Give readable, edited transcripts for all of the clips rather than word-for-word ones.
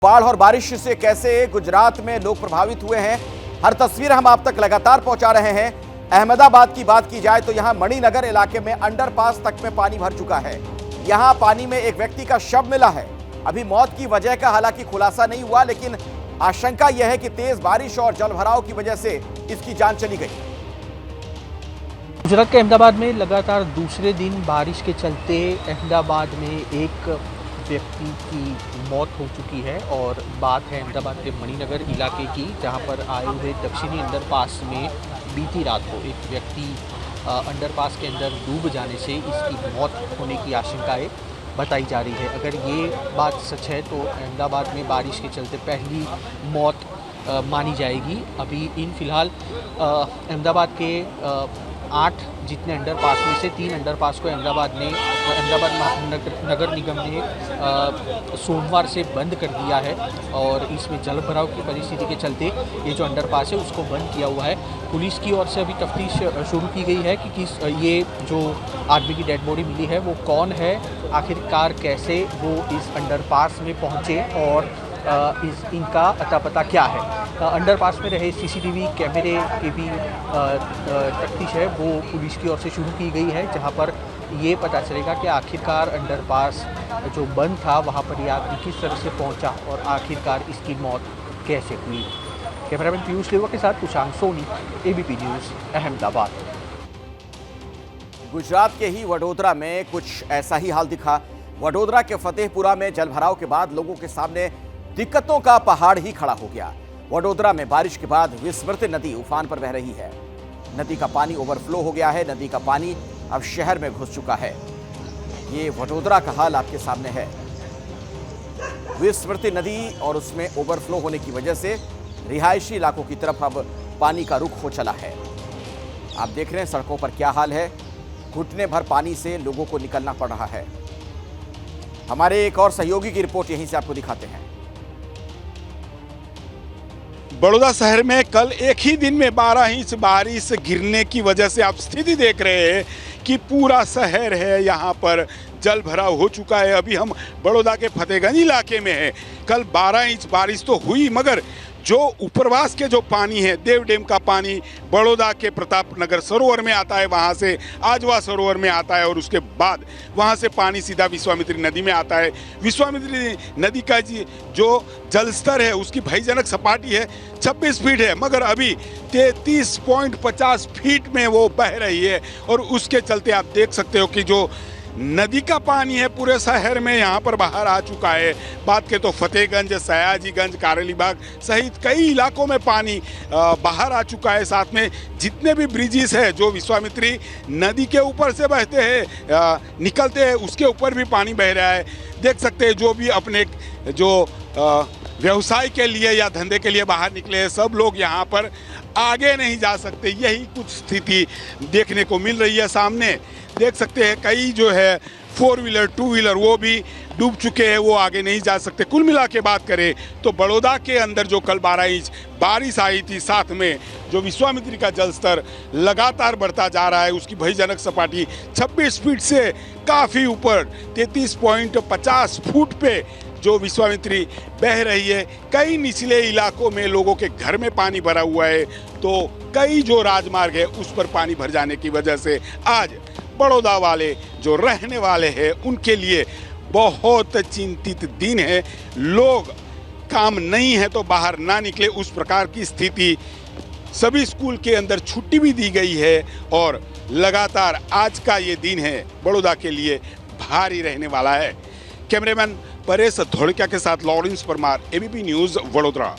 बाढ़ और बारिश से कैसे गुजरात में लोग प्रभावित हुए हैं, हर तस्वीर हम आप तक लगातार पहुंचा रहे हैं। अहमदाबाद की बात की जाए तो यहां मणिनगर इलाके में अंडरपास तक में पानी भर चुका है। यहां पानी में एक व्यक्ति का शव मिला है। अभी मौत की वजह का हालांकि खुलासा नहीं हुआ, लेकिन आशंका यह है कि तेज बारिश और जलभराव की वजह से इसकी जान चली गई। गुजरात के अहमदाबाद में लगातार दूसरे दिन बारिश के चलते अहमदाबाद में एक व्यक्ति की मौत हो चुकी है। और बात है अहमदाबाद के मणिनगर इलाके की, जहां पर आए हुए दक्षिणी अंडरपास में बीती रात को एक व्यक्ति अंडरपास के अंदर डूब जाने से इसकी मौत होने की आशंकाएं बताई जा रही है। अगर ये बात सच है तो अहमदाबाद में बारिश के चलते पहली मौत मानी जाएगी। अभी इन फिलहाल अहमदाबाद के 8 जितने अंडरपास में से 3 अंडरपास को अहमदाबाद नगर निगम ने सोमवार से बंद कर दिया है। और इसमें जल भराव की परिस्थिति के चलते ये जो अंडरपास है उसको बंद किया हुआ है। पुलिस की ओर से अभी तफ्तीश शुरू की गई है कि ये जो आदमी की डेड बॉडी मिली है वो कौन है, आखिरकार कैसे वो इस अंडरपास में पहुँचे और इनका अता पता क्या है। अंडरपास में रहे सीसीटीवी कैमरे की भी तफ्तीश है वो पुलिस की ओर से शुरू की गई है, जहां पर ये पता चलेगा कि आखिरकार अंडरपास जो बंद था वहां पर ये आदमी किस तरह से पहुंचा और आखिरकार इसकी मौत कैसे हुई। कैमरामैन पीयूष लेवा के साथ कुशांग सोनी, एबीपी न्यूज़, अहमदाबाद। गुजरात के ही वडोदरा में कुछ ऐसा ही हाल दिखा। वडोदरा के फतेहपुरा में जलभराव के बाद लोगों के सामने दिक्कतों का पहाड़ ही खड़ा हो गया। वडोदरा में बारिश के बाद विस्मृत नदी उफान पर बह रही है। नदी का पानी ओवरफ्लो हो गया है। नदी का पानी अब शहर में घुस चुका है। ये वडोदरा का हाल आपके सामने है। विस्मृत नदी और उसमें ओवरफ्लो होने की वजह से रिहायशी इलाकों की तरफ अब पानी का रुख हो चला है। आप देख रहे हैं सड़कों पर क्या हाल है। घुटने भर पानी से लोगों को निकलना पड़ रहा है। हमारे एक और सहयोगी की रिपोर्ट यहीं से आपको दिखाते हैं। बड़ौदा शहर में कल एक ही दिन में 12 इंच बारिश गिरने की वजह से आप स्थिति देख रहे हैं कि पूरा शहर है यहाँ पर जल भराव हो चुका है। अभी हम बड़ौदा के फतेहगंज इलाके में हैं। कल 12 इंच बारिश तो हुई, मगर जो उपरवास के जो पानी है, देव डैम का पानी बड़ौदा के प्रताप नगर सरोवर में आता है, वहाँ से आजवा सरोवर में आता है और उसके बाद वहाँ से पानी सीधा विश्वामित्री नदी में आता है। विश्वामित्री नदी का जो जलस्तर है उसकी भयजनक सपाटी है 26 फीट है, मगर अभी 33.50 फीट में वो बह रही है। और उसके चलते आप देख सकते हो कि जो नदी का पानी है पूरे शहर में यहाँ पर बाहर आ चुका है। बात के तो फतेहगंज, सयाजीगंज, कारेलीबाग सहित कई इलाकों में पानी बाहर आ चुका है। साथ में जितने भी ब्रिजेस है जो विश्वामित्री नदी के ऊपर से बहते हैं निकलते हैं, उसके ऊपर भी पानी बह रहा है। देख सकते हैं जो भी अपने जो व्यवसाय के लिए या धंधे के लिए बाहर निकले हैं, सब लोग यहाँ पर आगे नहीं जा सकते। यही कुछ स्थिति देखने को मिल रही है। सामने देख सकते हैं कई जो है 4 व्हीलर 2 व्हीलर वो भी डूब चुके हैं, वो आगे नहीं जा सकते। कुल मिला के बात करें तो बड़ौदा के अंदर जो कल 12 इंच बारिश आई थी, साथ में जो विश्वामित्री का जलस्तर लगातार बढ़ता जा रहा है, उसकी भयजनक सपाटी 26 फीट से काफ़ी ऊपर 33.50 फुट पे जो विश्वामित्री बह रही है। कई निचले इलाकों में लोगों के घर में पानी भरा हुआ है, तो कई जो राजमार्ग है उस पर पानी भर जाने की वजह से आज बड़ौदा वाले जो रहने वाले हैं उनके लिए बहुत चिंतित दिन है। लोग काम नहीं है तो बाहर ना निकले, उस प्रकार की स्थिति। सभी स्कूल के अंदर छुट्टी भी दी गई है और लगातार आज का ये दिन है बड़ौदा के लिए भारी रहने वाला है। कैमरामैन परेश धोड़किया के साथ Lawrence Parmar, ABP news, Vadodara.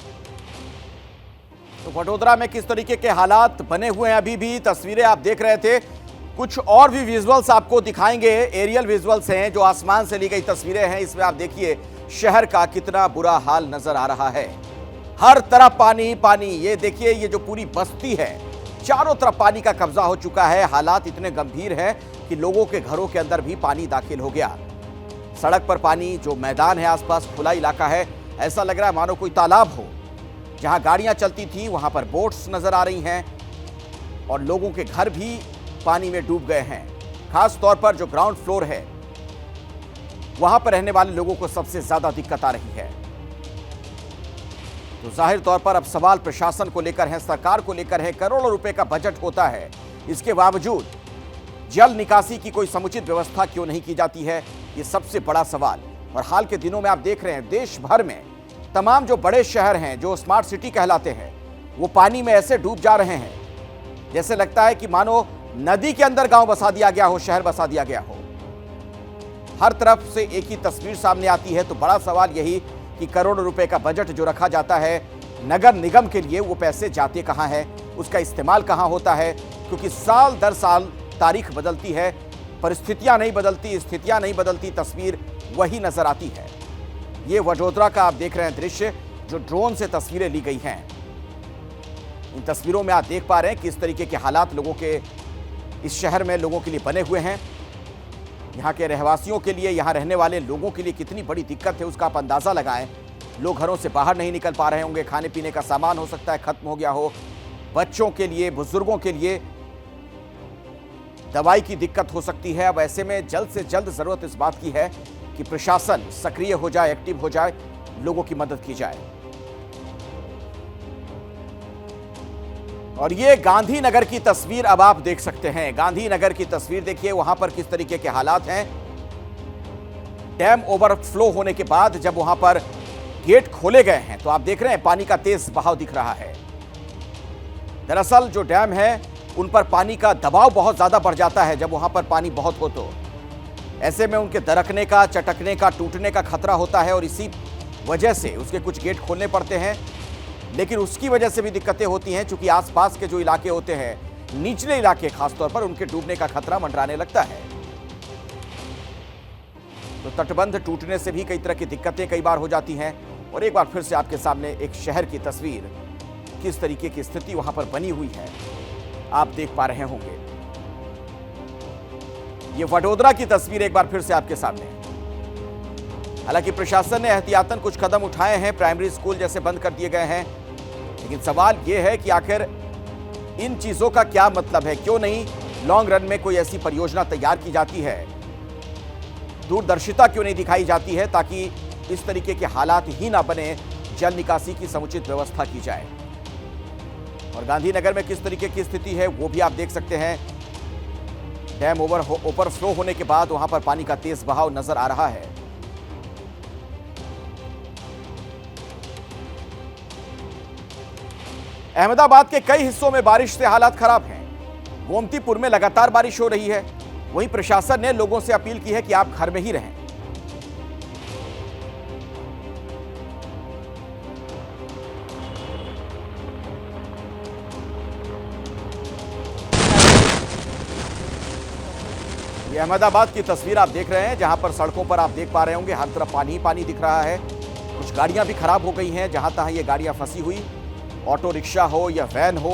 तो वडोदरा में किस तरीके के हालात बने हुए हैं अभी भी तस्वीरें आप देख रहे थे। कुछ और भी विजुअल्स आपको दिखाएंगे। एरियल विजुअल्स हैं जो आसमान से ली गई तस्वीरें हैं। इसमें आप देखिए शहर का कितना बुरा हाल नजर आ रहा है। हर तरफ पानी पानी। ये देखिए ये जो पूरी बस्ती है, चारों तरफ पानी का कब्जा हो चुका है। हालात इतने गंभीर हैं कि लोगों के घरों के अंदर भी पानी दाखिल हो गया। सड़क पर पानी, जो मैदान है आसपास खुला इलाका है, ऐसा लग रहा है मानो कोई तालाब हो। जहां गाड़ियां चलती थी वहां पर बोट्स नजर आ रही हैं और लोगों के घर भी पानी में डूब गए हैं। खास तौर पर जो ग्राउंड फ्लोर है वहां पर रहने वाले लोगों को सबसे ज्यादा दिक्कत आ रही है। तो जाहिर तौर पर अब सवाल प्रशासन को लेकर है, सरकार को लेकर है। करोड़ों रुपए का बजट होता है, इसके बावजूद जल निकासी की कोई समुचित व्यवस्था क्यों नहीं की जाती है, ये सबसे बड़ा सवाल। और हाल के दिनों में आप देख रहे हैं देश भर में तमाम जो बड़े शहर हैं, जो स्मार्ट सिटी कहलाते हैं, वो पानी में ऐसे डूब जा रहे हैं जैसे लगता है कि मानो नदी के अंदर गांव बसा दिया गया हो, शहर बसा दिया गया हो। हर तरफ से एक ही तस्वीर सामने आती है। तो बड़ा सवाल यही कि करोड़ों रुपए का बजट जो रखा जाता है नगर निगम के लिए, वो पैसे जाते कहां हैं, उसका इस्तेमाल कहां होता है? क्योंकि साल दर साल तारीख बदलती है, परिस्थितियां नहीं बदलती, स्थितियां नहीं बदलती, तस्वीर वही नजर आती है। ये वडोदरा का आप देख रहे हैं दृश्य, जो ड्रोन से तस्वीरें ली गई हैं। इन तस्वीरों में आप देख पा रहे हैं किस तरीके के हालात लोगों के इस शहर में लोगों के लिए बने हुए हैं। यहाँ के रहवासियों के लिए, यहाँ रहने वाले लोगों के लिए कितनी बड़ी दिक्कत है उसका आप अंदाजा लगाएं। लोग घरों से बाहर नहीं निकल पा रहे होंगे, खाने पीने का सामान हो सकता है खत्म हो गया हो, बच्चों के लिए, बुजुर्गों के लिए दवाई की दिक्कत हो सकती है। अब ऐसे में जल्द से जल्द जरूरत इस बात की है कि प्रशासन सक्रिय हो जाए, एक्टिव हो जाए, लोगों की मदद की जाए। और ये गांधीनगर की तस्वीर अब आप देख सकते हैं। गांधीनगर की तस्वीर देखिए, वहां पर किस तरीके के हालात हैं। डैम ओवरफ्लो होने के बाद जब वहां पर गेट खोले गए हैं तो आप देख रहे हैं पानी का तेज बहाव दिख रहा है। दरअसल जो डैम है उन पर पानी का दबाव बहुत ज्यादा बढ़ जाता है जब वहां पर पानी बहुत हो तो। ऐसे में उनके दरकने का, चटकने का, टूटने का खतरा होता है और इसी वजह से उसके कुछ गेट खोलने पड़ते हैं। लेकिन उसकी वजह से भी दिक्कतें होती हैं, चूंकि आसपास के जो इलाके होते हैं, निचले इलाके खासतौर पर, उनके डूबने का खतरा मंडराने लगता है। तो तटबंध टूटने से भी कई तरह की दिक्कतें कई बार हो जाती हैं। और एक बार फिर से आपके सामने एक शहर की तस्वीर, किस तरीके की स्थिति वहां पर बनी हुई है आप देख पा रहे होंगे। ये वडोदरा की तस्वीर एक बार फिर से आपके सामने। हालांकि प्रशासन ने एहतियातन कुछ कदम उठाए हैं, प्राइमरी स्कूल जैसे बंद कर दिए गए हैं, लेकिन सवाल यह है कि आखिर इन चीजों का क्या मतलब है? क्यों नहीं लॉन्ग रन में कोई ऐसी परियोजना तैयार की जाती है, दूरदर्शिता क्यों नहीं दिखाई जाती है, ताकि इस तरीके के हालात ही ना बने, जल निकासी की समुचित व्यवस्था की जाए। और गांधीनगर में किस तरीके की स्थिति है वो भी आप देख सकते हैं। डैम ओवरफ्लो होने के बाद वहां पर पानी का तेज बहाव नजर आ रहा है। अहमदाबाद के कई हिस्सों में बारिश से हालात खराब हैं। गोमतीपुर में लगातार बारिश हो रही है। वहीं प्रशासन ने लोगों से अपील की है कि आप घर में ही रहें। ये अहमदाबाद की तस्वीर आप देख रहे हैं, जहां पर सड़कों पर आप देख पा रहे होंगे हर तरफ पानी ही पानी दिख रहा है। कुछ गाड़ियां भी खराब हो गई हैं, जहां तहां ये गाड़ियां फंसी हुई, ऑटो रिक्शा हो या वैन हो।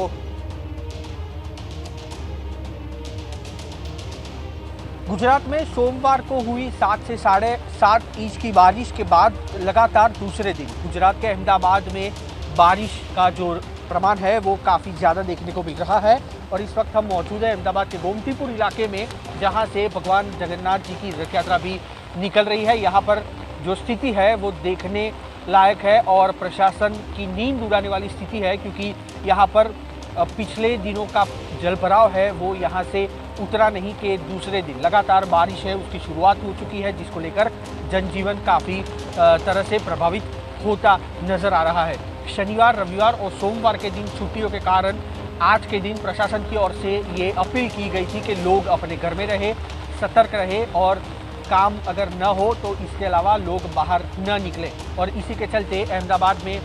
गुजरात में सोमवार को हुई 7 से 7.5 इंच की बारिश के बाद लगातार दूसरे दिन गुजरात के अहमदाबाद में बारिश का जो प्रमाण है वो काफ़ी ज़्यादा देखने को मिल रहा है। और इस वक्त हम मौजूद है अहमदाबाद के गोमतीपुर इलाके में, जहां से भगवान जगन्नाथ जी की रथ यात्रा भी निकल रही है। यहाँ पर जो स्थिति है वो देखने लायक है और प्रशासन की नींद उड़ाने वाली स्थिति है, क्योंकि यहाँ पर पिछले दिनों का जलभराव है वो यहाँ से उतरा नहीं कि दूसरे दिन लगातार बारिश है उसकी शुरुआत हो चुकी है, जिसको लेकर जनजीवन काफ़ी तरह से प्रभावित होता नज़र आ रहा है। शनिवार, रविवार और सोमवार के दिन छुट्टियों के कारण आज के दिन प्रशासन की ओर से ये अपील की गई थी कि लोग अपने घर में रहे, सतर्क रहे और काम अगर न हो तो इसके अलावा लोग बाहर न निकलें। और इसी के चलते अहमदाबाद में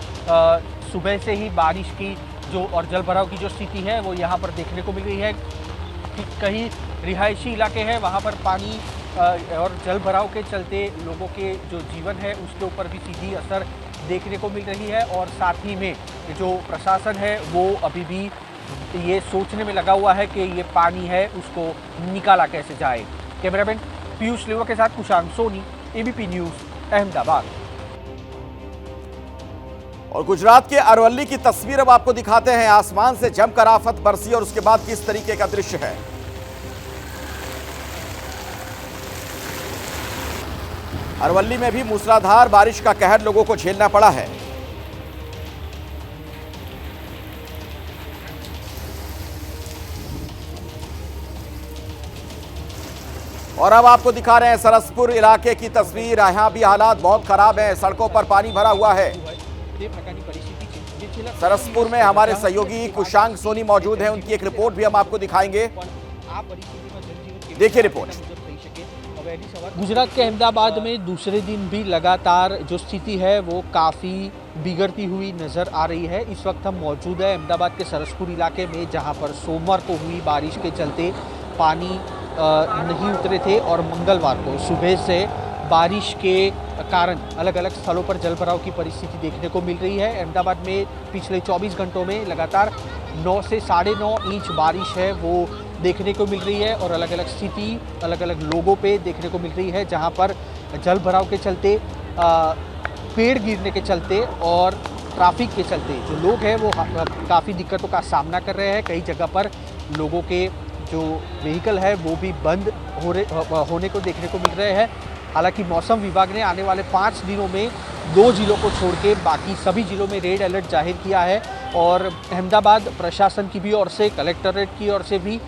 सुबह से ही बारिश की जो और जलभराव की जो स्थिति है वो यहाँ पर देखने को मिल रही है। कहीं रिहायशी इलाके हैं वहाँ पर पानी और जलभराव के चलते लोगों के जो जीवन है उसके ऊपर भी सीधी असर देखने को मिल रही है। और साथ ही में जो प्रशासन है वो अभी भी ये सोचने में लगा हुआ है कि ये पानी है उसको निकाला कैसे जाए। कैमरामैन पीयूष लेवा के साथ कुशांत सोनी, एबीपी न्यूज़, अहमदाबाद। और गुजरात के अरवल्ली की तस्वीर अब आपको दिखाते हैं। आसमान से जमकर आफत बरसी और उसके बाद किस तरीके का दृश्य है। अरवल्ली में भी मूसलाधार बारिश का कहर लोगों को झेलना पड़ा है। और अब आपको दिखा रहे हैं सरसपुर इलाके की तस्वीर। यहाँ भी हालात बहुत खराब हैं, सड़कों पर पानी भरा हुआ है। सरसपुर में हमारे सहयोगी कुशांग सोनी मौजूद हैं, उनकी एक रिपोर्ट भी हम आपको दिखाएंगे। देखिए रिपोर्ट। गुजरात के अहमदाबाद में दूसरे दिन भी लगातार जो स्थिति है वो काफ़ी बिगड़ती हुई नज़र आ रही है। इस वक्त हम मौजूद है अहमदाबाद के सरसपुर इलाके में, जहां पर सोमवार को हुई बारिश के चलते पानी नहीं उतरे थे और मंगलवार को सुबह से बारिश के कारण अलग अलग स्थलों पर जलभराव की परिस्थिति देखने को मिल रही है। अहमदाबाद में पिछले 24 घंटों में लगातार 9 से 9.5 इंच बारिश है वो देखने को मिल रही है और अलग अलग स्थिति अलग अलग लोगों पे देखने को मिल रही है, जहां पर जलभराव के चलते, पेड़ गिरने के चलते और ट्रैफिक के चलते जो लोग हैं वो काफ़ी दिक्कतों का सामना कर रहे हैं। कई जगह पर लोगों के जो व्हीकल है वो भी बंद होने को देखने को मिल रहे हैं। हालांकि मौसम विभाग ने आने वाले 5 दिनों में 2 जिलों को छोड़ के बाकी सभी जिलों में रेड अलर्ट जाहिर किया है और अहमदाबाद प्रशासन की भी ओर से, कलेक्टरेट की ओर से भी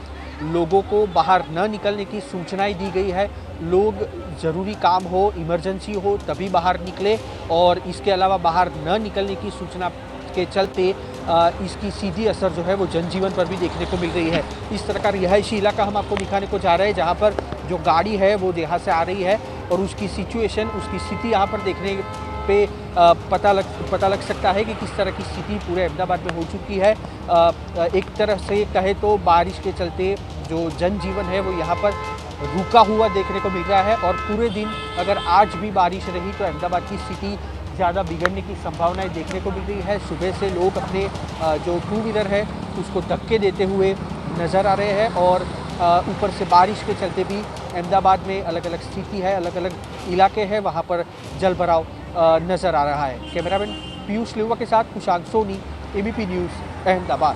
लोगों को बाहर न निकलने की सूचनाएं दी गई है। लोग ज़रूरी काम हो, इमरजेंसी हो तभी बाहर निकले और इसके अलावा बाहर न निकलने की सूचना के चलते इसकी सीधी असर जो है वो जनजीवन पर भी देखने को मिल रही है। इस तरह का रिहायशी इलाका हम आपको दिखाने को जा रहे हैं, जहाँ पर जो गाड़ी है वो यहाँ से आ रही है और उसकी सिचुएशन, उसकी स्थिति यहाँ पर देखने पे पता लग सकता है कि किस तरह की स्थिति पूरे अहमदाबाद में हो चुकी है। एक तरह से कहे तो बारिश के चलते जो जनजीवन है वो यहाँ पर रुका हुआ देखने को मिल रहा है और पूरे दिन अगर आज भी बारिश रही तो अहमदाबाद की स्थिति ज़्यादा बिगड़ने की संभावनाएं देखने को मिल रही है। सुबह से लोग अपने जो 2 व्हीलर है उसको धक्के देते हुए नज़र आ रहे हैं और ऊपर से बारिश के चलते भी अहमदाबाद में अलग अलग स्थिति है, अलग अलग इलाके हैं वहाँ पर जलभराव नज़र आ रहा है। कैमरामैन पीयूष लिवा के साथ कुशांग सोनी, एबीपी न्यूज़, अहमदाबाद।